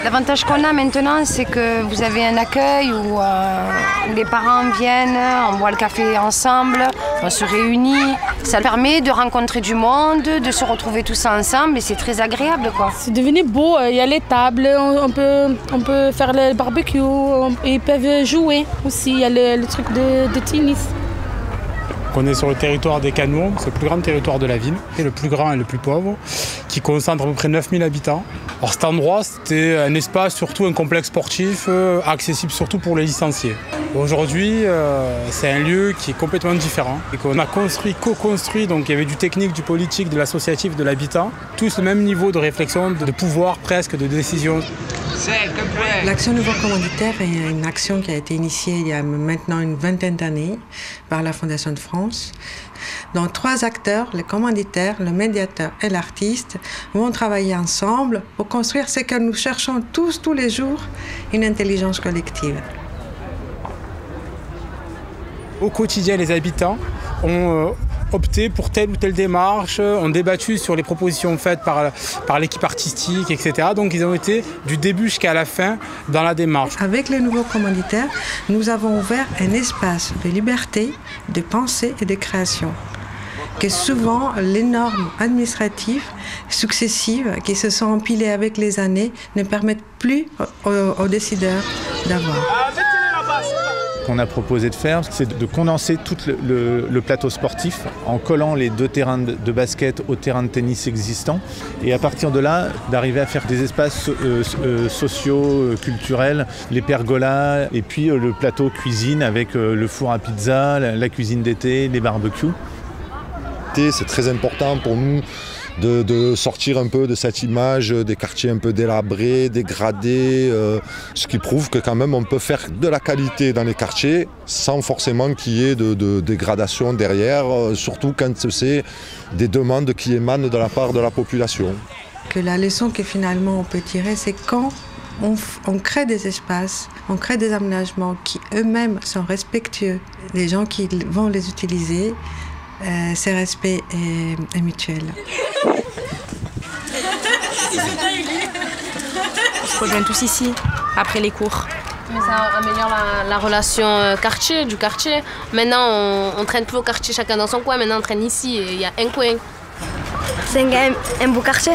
L'avantage qu'on a maintenant, c'est que vous avez un accueil où les parents viennent, on boit le café ensemble, on se réunit. Ça permet de rencontrer du monde, de se retrouver tous ensemble et c'est très agréable, quoi. C'est devenu beau, il y a les tables, on peut faire le barbecue, ils peuvent jouer aussi, il y a le truc de tennis. On est sur le territoire des Canouons, c'est le plus grand territoire de la ville, et le plus grand et le plus pauvre, qui concentre à peu près 9000 habitants. Alors cet endroit, c'était un espace, surtout un complexe sportif, accessible surtout pour les licenciés. Aujourd'hui, c'est un lieu qui est complètement différent et qu'on a co-construit, donc il y avait du technique, du politique, de l'associatif, de l'habitat, tous le même niveau de réflexion, de pouvoir presque, de décision. L'action Nouveau Commanditaire est une action qui a été initiée il y a maintenant une vingtaine d'années par la Fondation de France. Donc 3 acteurs, le commanditaire, le médiateur et l'artiste, vont travailler ensemble pour construire ce que nous cherchons tous les jours, une intelligence collective. Au quotidien, les habitants ont opté pour telle ou telle démarche, ont débattu sur les propositions faites par l'équipe artistique, etc. Donc ils ont été du début jusqu'à la fin dans la démarche. Avec le nouveau commanditaire, nous avons ouvert un espace de liberté, de pensée et de création. Que souvent, les normes administratives successives qui se sont empilées avec les années ne permettent plus aux décideurs d'avoir. Ce qu'on a proposé de faire, c'est de condenser tout le plateau sportif en collant les 2 terrains de basket au terrain de tennis existants et à partir de là, d'arriver à faire des espaces sociaux, culturels, les pergolas et puis le plateau cuisine avec le four à pizza, la cuisine d'été, les barbecues. C'est très important pour nous de sortir un peu de cette image des quartiers un peu délabrés, dégradés, ce qui prouve que quand même on peut faire de la qualité dans les quartiers sans forcément qu'il y ait de dégradation derrière, surtout quand c'est des demandes qui émanent de la part de la population. Que la leçon que finalement on peut tirer, c'est quand on crée des espaces, on crée des aménagements qui eux-mêmes sont respectueux des gens qui vont les utiliser. Ce respect est mutuel. On se rejoint tous ici, après les cours. Mais ça améliore la relation du quartier. Maintenant, on ne traîne plus au quartier chacun dans son coin, maintenant on traîne ici et il y a un coin. C'est un beau quartier.